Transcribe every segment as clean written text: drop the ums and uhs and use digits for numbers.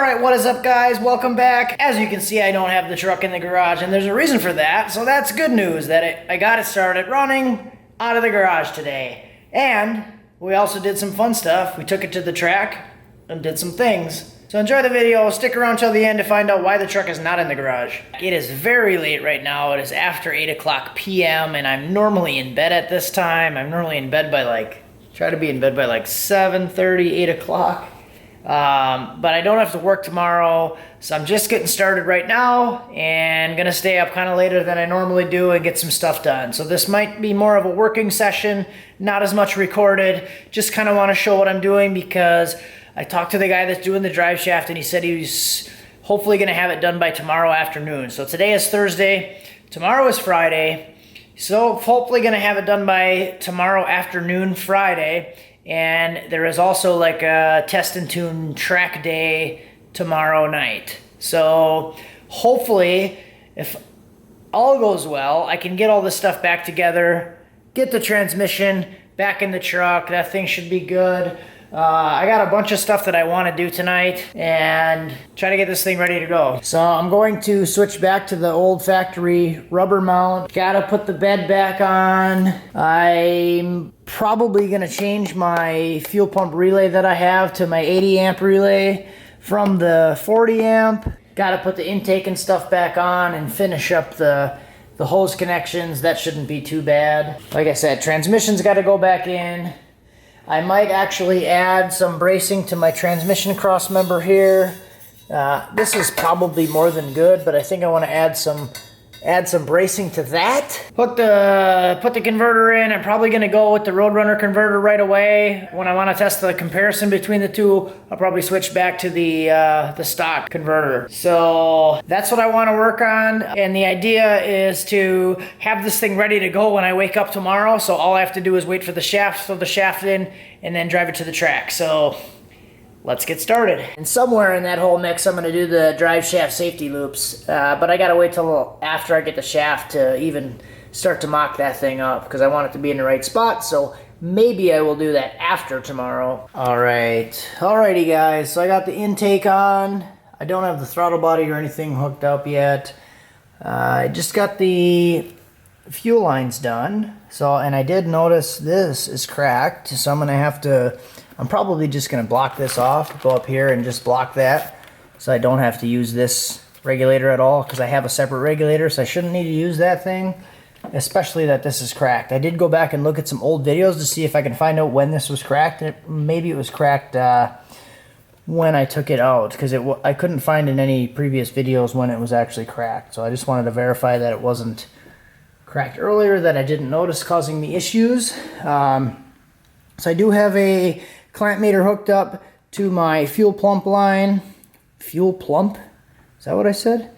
Alright, what is up guys? Welcome back. As you can see, I don't have the truck in the garage, and there's a reason for that. So that's good news that I got it started running out of the garage today. And we also did some fun stuff. We took it to the track and did some things. So enjoy the video. Stick around till the end to find out why the truck is not in the garage. It is very late right now. It is after 8 o'clock p.m. and I'm normally in bed at this time. I'm normally in bed by try to be in bed by 7:30, 8 o'clock. But I don't have to work tomorrow, so I'm just getting started right now and gonna stay up kind of later than I normally do and get some stuff done. So this might be more of a working session, not as much recorded. Just kind of want to show what I'm doing because I talked to the guy that's doing the drive shaft and he said he's hopefully gonna have it done by tomorrow afternoon. So today is Thursday, tomorrow is Friday. So hopefully gonna have it done by tomorrow afternoon, Friday. And there is also like a test and tune track day tomorrow night. So hopefully, if all goes well, I can get all this stuff back together, get the transmission back in the truck. That thing should be good. I got a bunch of stuff that I want to do tonight and try to get this thing ready to go. So I'm going to switch back to the old factory rubber mount. Gotta put the bed back on. I'm probably gonna change my fuel pump relay that I have to my 80 amp relay from the 40 amp. Gotta put the intake and stuff back on and finish up the hose connections. That shouldn't be too bad. Like I said, transmission's gotta go back in. I might actually add some bracing to my transmission cross member here. This is probably more than good, but I think I want to add some bracing to that. Put the converter in. I'm probably going to go with the Roadrunner converter right away. When I want to test the comparison between the two, I'll probably switch back to the stock converter. So that's what I want to work on. And the idea is to have this thing ready to go when I wake up tomorrow. So all I have to do is wait for the shaft, throw the shaft in, and then drive it to the track. So let's get started. And somewhere in that whole mix, I'm gonna do the drive shaft safety loops, but I gotta wait till after I get the shaft to even start to mock that thing up because I want it to be in the right spot, so maybe I will do that after tomorrow. Alrighty guys, so I got the intake on. I don't have the throttle body or anything hooked up yet. I just got the fuel lines done. And I did notice this is cracked, so I'm probably just gonna block this off, go up here and just block that so I don't have to use this regulator at all because I have a separate regulator, so I shouldn't need to use that thing, especially that this is cracked. I did go back and look at some old videos to see if I can find out when this was cracked. Maybe it was cracked when I took it out because I couldn't find in any previous videos when it was actually cracked. So I just wanted to verify that it wasn't cracked earlier that I didn't notice causing me issues. So I do have a clamp meter hooked up to my fuel pump line. Fuel plump? Is that what I said?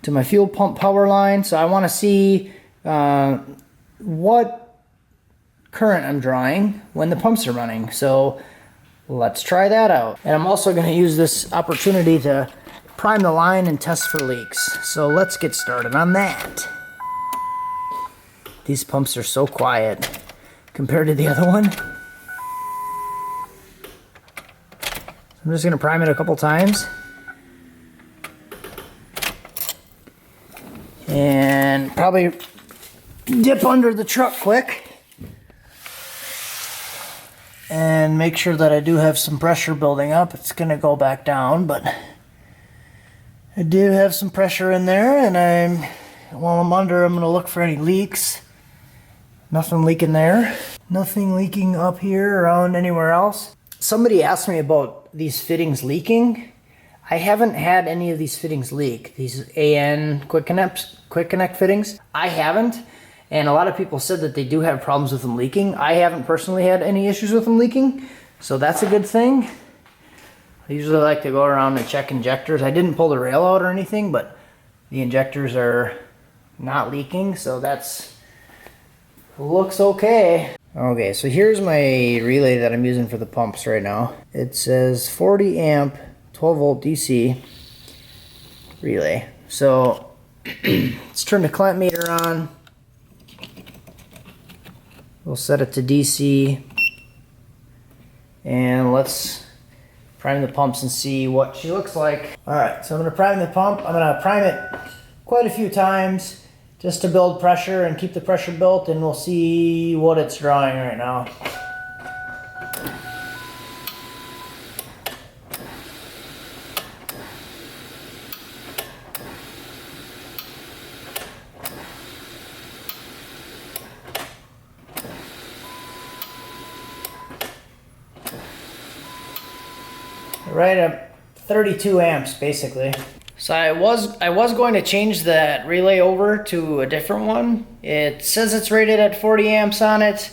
To my fuel pump power line. So I want to see what current I'm drawing when the pumps are running. So let's try that out. And I'm also going to use this opportunity to prime the line and test for leaks. So let's get started on that. These pumps are so quiet compared to the other one. I'm just going to prime it a couple times. And probably dip under the truck quick. And make sure that I do have some pressure building up. It's going to go back down, but I do have some pressure in there. And while I'm under, I'm going to look for any leaks. Nothing leaking there. Nothing leaking up here, around anywhere else. Somebody asked me about these fittings leaking. I haven't had any of these fittings leak. These AN quick connect fittings. I haven't. And a lot of people said that they do have problems with them leaking. I haven't personally had any issues with them leaking. So that's a good thing. I usually like to go around and check injectors. I didn't pull the rail out or anything, but the injectors are not leaking. So that's looks okay. Okay, so here's my relay that I'm using for the pumps right now. It says 40 amp, 12 volt DC relay. So let's turn the clamp meter on. We'll set it to DC. And let's prime the pumps and see what she looks like. All right, so I'm gonna prime the pump. I'm gonna prime it quite a few times just to build pressure and keep the pressure built, and we'll see what it's drawing right now. Right at 32 amps basically. So I was going to change that relay over to a different one. It says it's rated at 40 amps on it,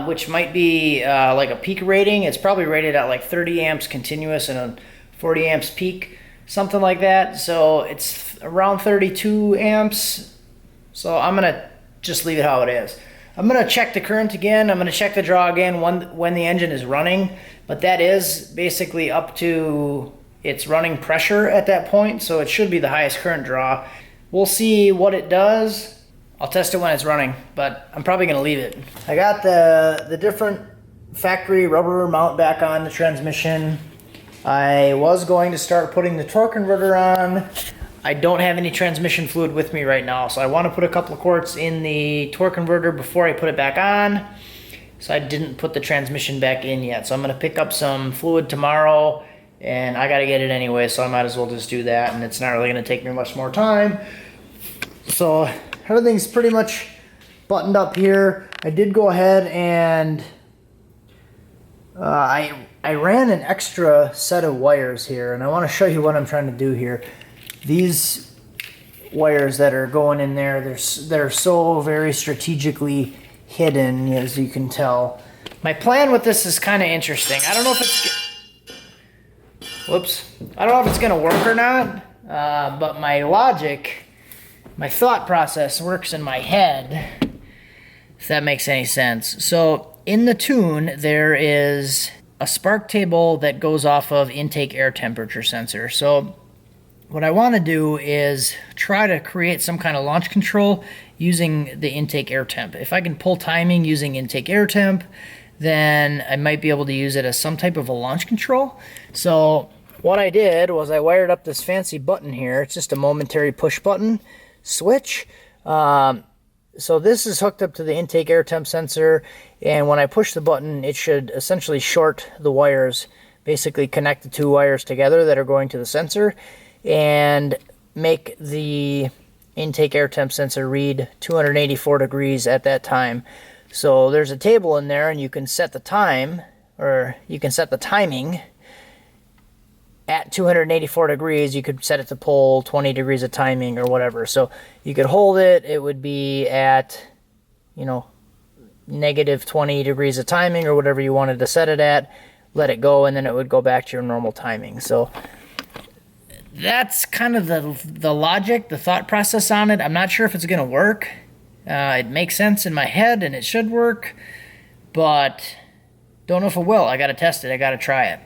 which might be like a peak rating. It's probably rated at like 30 amps continuous and a 40 amps peak, something like that. So it's around 32 amps. So I'm gonna just leave it how it is. I'm gonna check the current again. I'm gonna check the draw again when the engine is running, but that is basically up to its running pressure at that point, so it should be the highest current draw. We'll see what it does. I'll test it when it's running, but I'm probably gonna leave it. I got the different factory rubber mount back on the transmission. I was going to start putting the torque converter on. I don't have any transmission fluid with me right now, so I want to put a couple of quarts in the torque converter before I put it back on. So I didn't put the transmission back in yet. So I'm going to pick up some fluid tomorrow, and I got to get it anyway, so I might as well just do that, and it's not really going to take me much more time. So everything's pretty much buttoned up here. I did go ahead and I ran an extra set of wires here, and I want to show you what I'm trying to do here. These wires that are going in there, they're so very strategically hidden, as you can tell. My plan with this is kind of interesting. I don't know if it's gonna work or not, but my logic, my thought process works in my head, if that makes any sense. So in the tune, there is a spark table that goes off of intake air temperature sensor. So what I want to do is try to create some kind of launch control using the intake air temp. If I can pull timing using intake air temp, then I might be able to use it as some type of a launch control. So what I did was I wired up this fancy button here. It's just a momentary push button switch. So this is hooked up to the intake air temp sensor, and when I push the button, it should essentially short the wires, basically connect the two wires together that are going to the sensor, and make the intake air temp sensor read 284 degrees at that time. So there's a table in there, and you can set the time, or you can set the timing at 284 degrees. You could set it to pull 20 degrees of timing or whatever. So you could hold it, it would be at, you know, negative 20 degrees of timing or whatever you wanted to set it at, let it go, and then it would go back to your normal timing. So that's kind of the logic, the thought process on it. I'm not sure if it's going to work. It makes sense in my head, and it should work, but don't know if it will. I got to test it. I got to try it.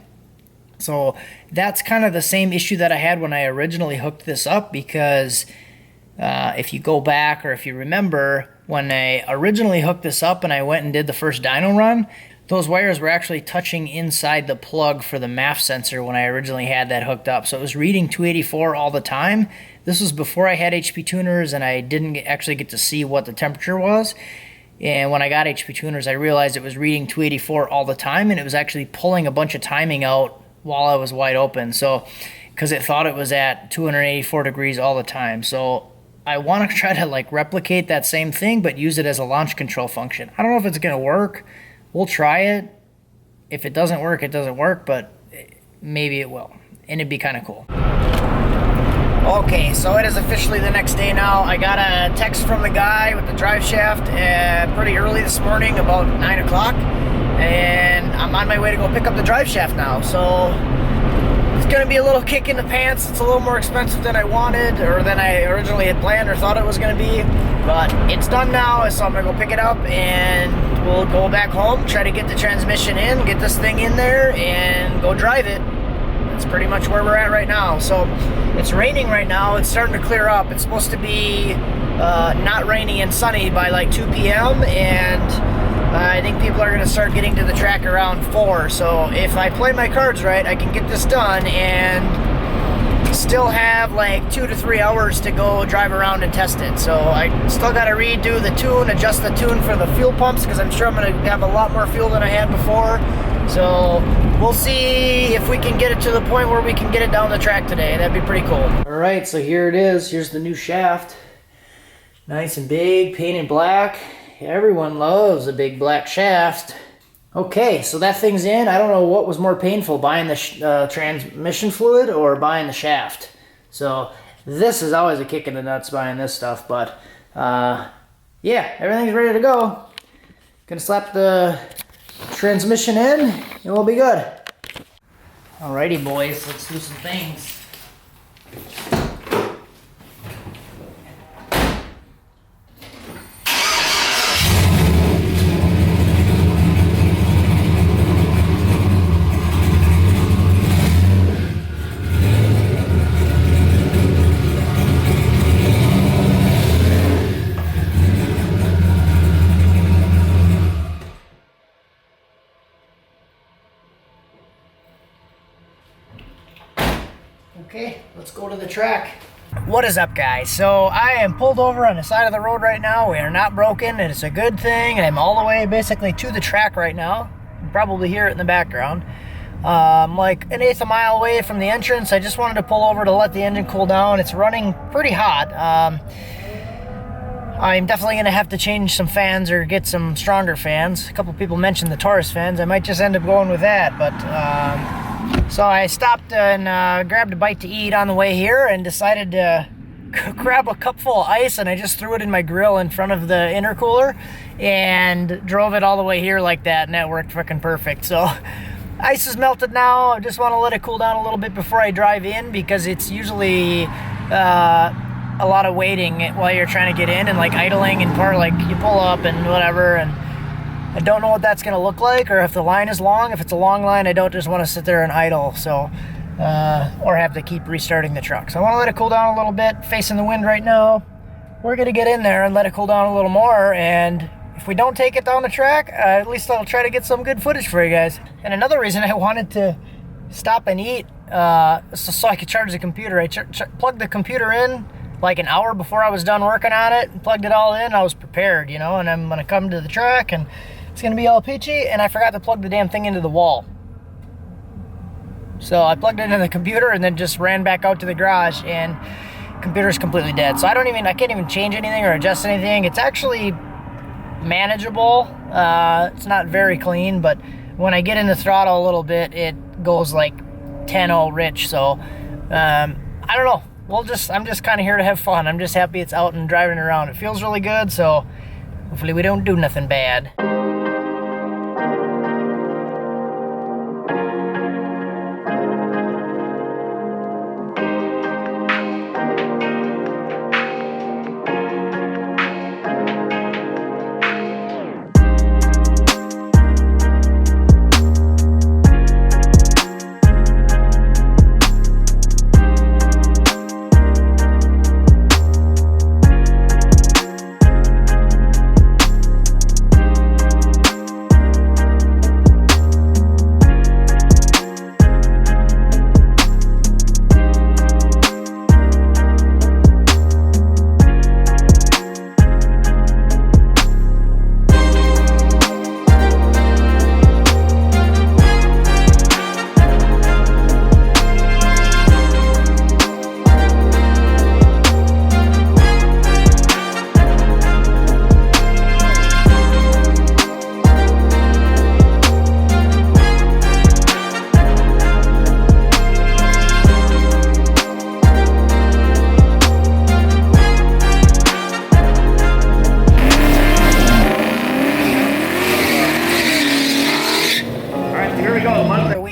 So that's kind of the same issue that I had when I originally hooked this up, because if you go back, or if you remember, when I originally hooked this up and I went and did the first dyno run, those wires were actually touching inside the plug for the MAF sensor when I originally had that hooked up. So it was reading 284 all the time. This was before I had HP tuners, and I didn't actually get to see what the temperature was. And when I got HP tuners, I realized it was reading 284 all the time, and it was actually pulling a bunch of timing out while I was wide open. So, because it thought it was at 284 degrees all the time. So I want to try to like replicate that same thing, but use it as a launch control function. I don't know if it's going to work. We'll try it. If it doesn't work, it doesn't work, but maybe it will. And it'd be kind of cool. Okay, so it is officially the next day now. I got a text from the guy with the drive shaft pretty early this morning, about 9 o'clock. And I'm on my way to go pick up the drive shaft now. So it's going to be a little kick in the pants. It's a little more expensive than I wanted, or than I originally had planned or thought it was going to be. But it's done now, so I'm going to go pick it up, and we'll go back home, try to get the transmission in, get this thing in there, and go drive it. That's pretty much where we're at right now. So it's raining right now. It's starting to clear up. It's supposed to be not rainy and sunny by like 2 p.m. and I think people are going to start getting to the track around 4, so if I play my cards right, I can get this done and still have like 2 to 3 hours to go drive around and test it. So I still got to redo the tune, adjust the tune for the fuel pumps, because I'm sure I'm going to have a lot more fuel than I had before. So we'll see if we can get it to the point where we can get it down the track today. That'd be pretty cool. All right, so here it is. Here's the new shaft. Nice and big, painted black. Everyone loves a big black shaft. Okay, so that thing's in. I don't know what was more painful, buying the transmission fluid or buying the shaft. So this is always a kick in the nuts buying this stuff, but yeah, everything's ready to go. Gonna slap the transmission in and we'll be good. Alrighty boys, let's do some things. Okay, let's go to the track. What is up, guys? So I am pulled over on the side of the road right now. We are not broken, and it's a good thing. I'm all the way basically to the track right now. You can probably hear it in the background. I'm like an eighth of a mile away from the entrance. I just wanted to pull over to let the engine cool down. It's running pretty hot. I'm definitely going to have to change some fans or get some stronger fans. A couple people mentioned the Taurus fans. I might just end up going with that, but so I stopped and grabbed a bite to eat on the way here and decided to grab a cup full of ice, and I just threw it in my grill in front of the intercooler and drove it all the way here like that, and that worked freaking perfect. So ice is melted now. I just want to let it cool down a little bit before I drive in, because it's usually a lot of waiting while you're trying to get in and like idling and part, like you pull up and whatever, and I don't know what that's going to look like, or if the line is long. If it's a long line, I don't just want to sit there and idle, so or have to keep restarting the truck. So I want to let it cool down a little bit, facing the wind right now. We're going to get in there and let it cool down a little more, and if we don't take it down the track, at least I'll try to get some good footage for you guys. And another reason I wanted to stop and eat, so I could charge the computer. I plugged the computer in like an hour before I was done working on it, and plugged it all in. I was prepared, you know, and I'm going to come to the track and it's going to be all peachy, and I forgot to plug the damn thing into the wall. So I plugged it into the computer and then just ran back out to the garage, and the computer's completely dead. So I can't even change anything or adjust anything. It's actually manageable. It's not very clean, but when I get in the throttle a little bit, it goes like 10-0 rich. So I don't know. I'm just kind of here to have fun. I'm just happy it's out and driving around. It feels really good, so hopefully we don't do nothing bad.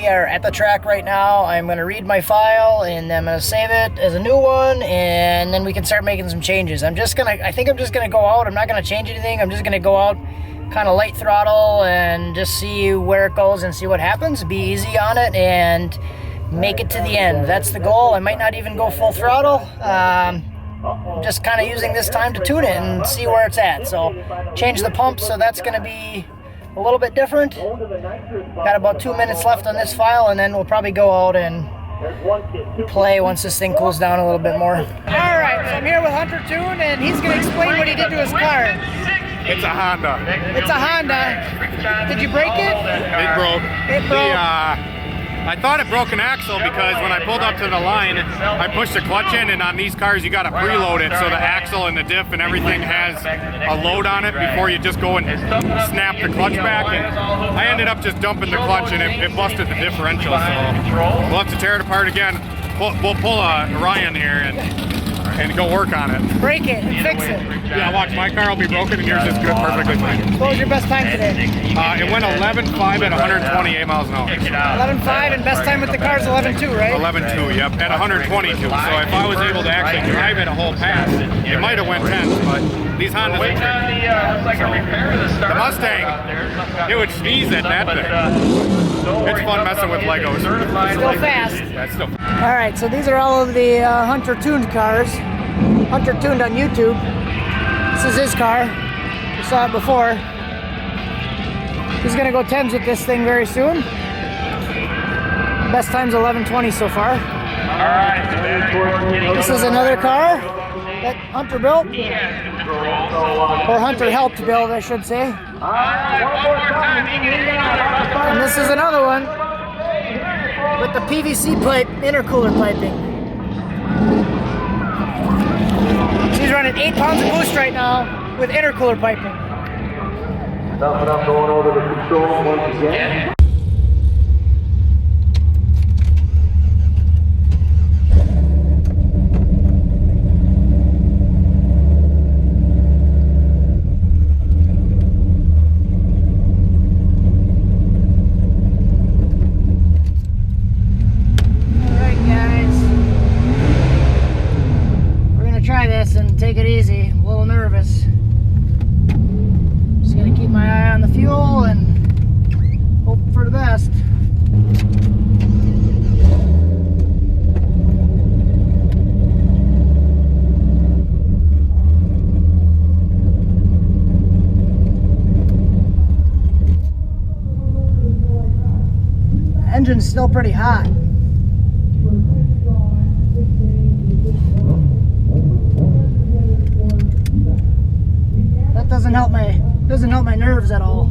At the track right now. I'm going to read my file and I'm going to save it as a new one, and then we can start making some changes. I think I'm just going to go out. I'm not going to change anything. I'm just going to go out kind of light throttle and just see where it goes and see what happens. Be easy on it and make it to the end. That's the goal. I might not even go full throttle. I'm just kind of using this time to tune it and see where it's at. So change the pump, so that's going to be a little bit different. Got about 2 minutes left on this file, and then we'll probably go out and play once this thing cools down a little bit more. Alright, so I'm here with Hunter Toon, and he's going to explain what he did to his car. It's a Honda. It's a Honda. Did you break it? It broke. It broke. I thought it broke an axle because when I pulled up to the line, I pushed the clutch in, and on these cars you got to preload it so the axle and the diff and everything has a load on it before you just go and snap the clutch back. And I ended up just dumping the clutch, and it busted the differential. So we'll have to tear it apart again. We'll pull a Ryan here and go work on it. Break it and fix it. Yeah, watch, my car will be broken and yours is good, perfectly fine. What was your best time today? It went 11.5 at 128 miles an hour. 11.5, and best time with the car is 11.2, right? 11.2, yep, at 122. So if I was able to actually drive it a whole pass, it might have went 10, but these Hondas are tricky. The Mustang, it would sneeze at that thing. It's fun messing with Legos. Still fast. That's still. All right, so these are all of the Hunter tuned cars. Hunter tuned on YouTube. This is his car. You saw it before. He's gonna go 10s with this thing very soon. Best time's 11:20 so far. All right. This is another car that Hunter built, or Hunter helped build, I should say. And this is another one with the PVC pipe, intercooler piping. She's running 8 pounds of boost right now with intercooler piping. Stuff up, going over the control once again. Take it easy, a little nervous. Just gonna keep my eye on the fuel and hope for the best. The engine's still pretty hot. Doesn't help my nerves at all.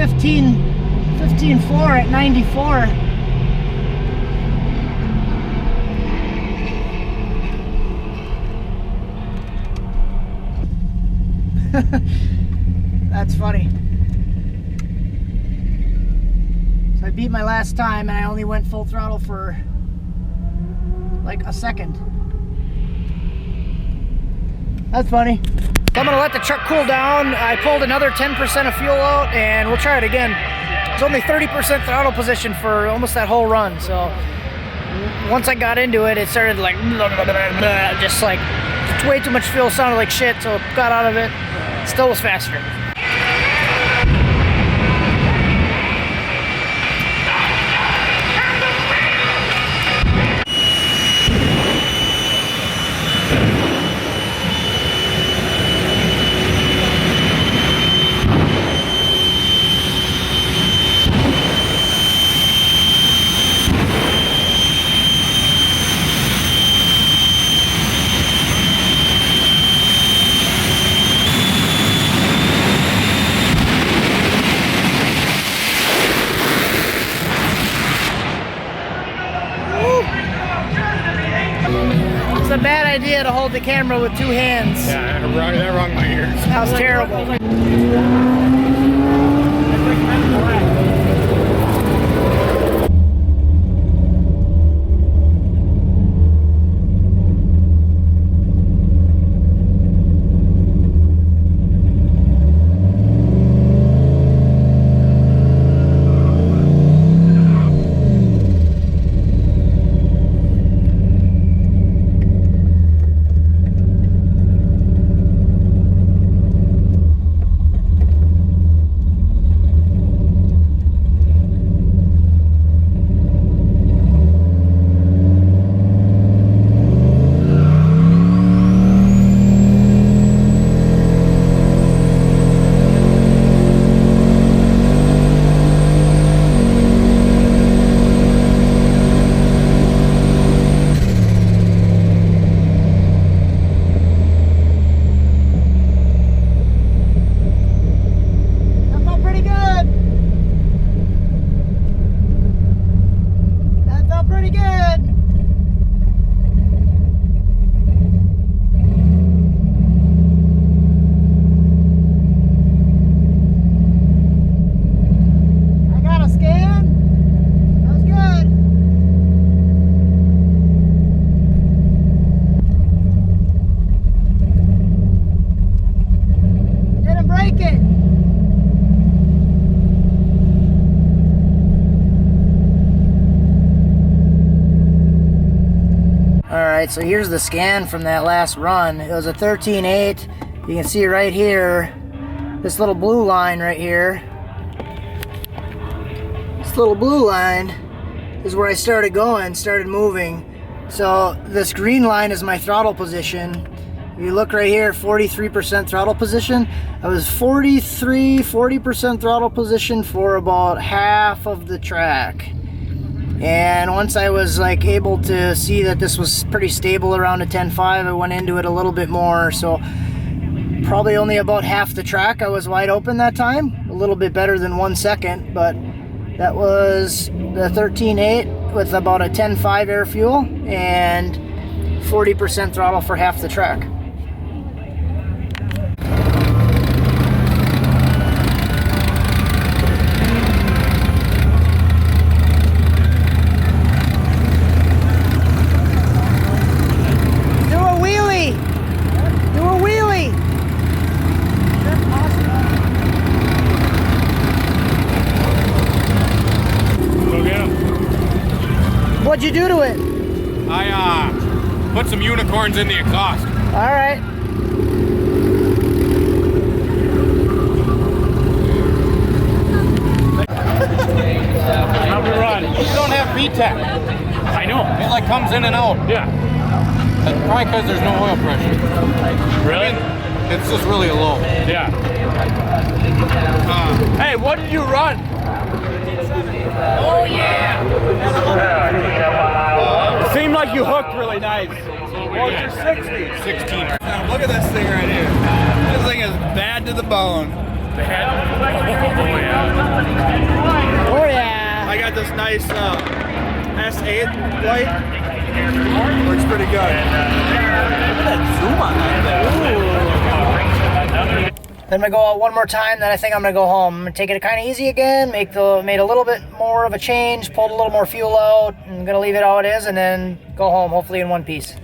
15.4 at 94. That's funny. So I beat my last time and I only went full throttle for like a second. That's funny. So I'm gonna let the truck cool down. I pulled another 10% of fuel out and we'll try it again. It's only 30% throttle position for almost that whole run. So once I got into it, it started like just like way too much fuel, sounded like shit, so got out of it. Still was faster. It's a bad idea to hold the camera with two hands. Yeah, that rung my ears. That was terrible. Alright, so here's the scan from that last run. It was a 13.8. You can see right here, this little blue line right here. This little blue line is where I started going, started moving. So this green line is my throttle position. If you look right here, 43% throttle position. I was 40% throttle position for about half of the track. And once I was like able to see that this was pretty stable around a 10.5, I went into it a little bit more. So probably only about half the track I was wide open that time. A little bit better than 1 second, but that was the 13.8 with about a 10.5 air fuel and 40% throttle for half the track. What'd you do to it? I put some unicorns in the exhaust. All right. How we run? You don't have VTEC. I know. It like comes in and out. Yeah. That's probably because there's no oil pressure. Really? I mean, it's just really low. Yeah. Hey, what did you run? Oh yeah! It seemed like you hooked really nice. What's your 60? 16. Now look at this thing right here. This thing is bad to the bone. Oh yeah. I got this nice S8 light. Works pretty good. Look at that zoom on that thing. Then I'm gonna go out one more time, then I think I'm gonna go home. I'm gonna take it kind of easy again, made a little bit more of a change, pulled a little more fuel out. I'm gonna leave it how it is and then go home, hopefully in one piece.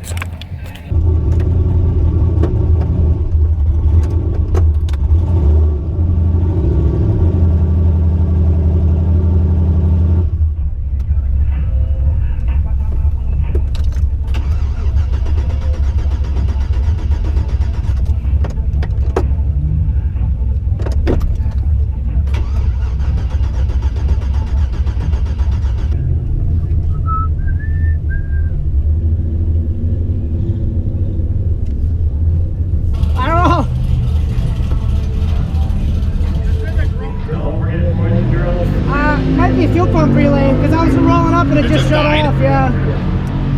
Might be a fuel pump relay because I was rolling up and it just shut off. Yeah.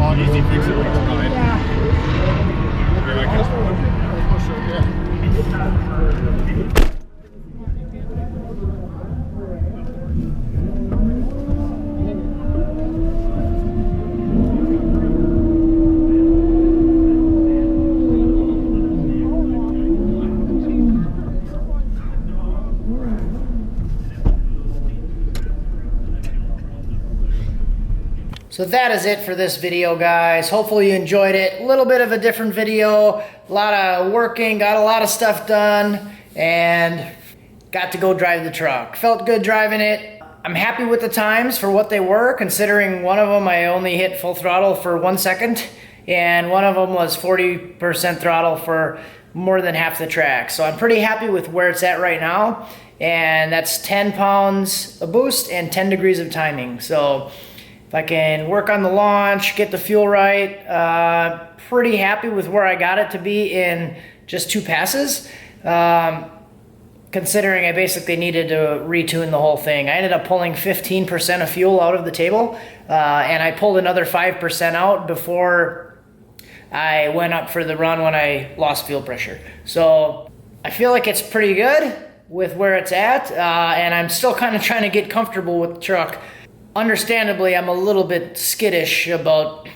Oh, easy fix it. Yeah. So that is it for this video, guys. Hopefully you enjoyed it. A little bit of a different video, a lot of working, got a lot of stuff done, and got to go drive the truck. Felt good driving it. I'm happy with the times for what they were, considering one of them I only hit full throttle for 1 second, and one of them was 40% throttle for more than half the track. So I'm pretty happy with where it's at right now, and that's 10 pounds a boost and 10 degrees of timing. So if I can work on the launch, get the fuel right, pretty happy with where I got it to be in just 2 passes. Considering I basically needed to retune the whole thing. I ended up pulling 15% of fuel out of the table, and I pulled another 5% out before I went up for the run when I lost fuel pressure. So I feel like it's pretty good with where it's at, and I'm still kind of trying to get comfortable with the truck. Understandably, I'm a little bit skittish about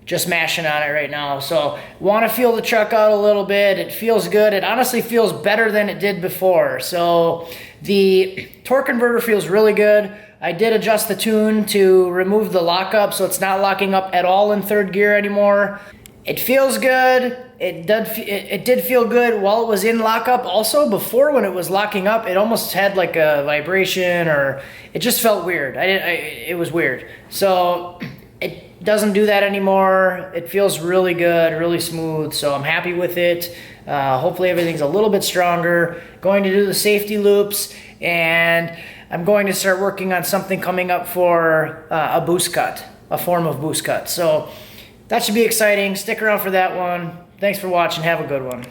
just mashing on it right now. So want to feel the truck out a little bit. It feels good. It honestly feels better than it did before. So the torque converter feels really good. I did adjust the tune to remove the lockup, so it's not locking up at all in 3rd gear anymore. It feels good. It did feel good while it was in lockup. Also, before when it was locking up, it almost had like a vibration, or it just felt weird. It was weird. So it doesn't do that anymore. It feels really good, really smooth. So I'm happy with it. Hopefully everything's a little bit stronger. Going to do the safety loops, and I'm going to start working on something coming up for a boost cut, a form of boost cut. So that should be exciting. Stick around for that one. Thanks for watching. Have a good one.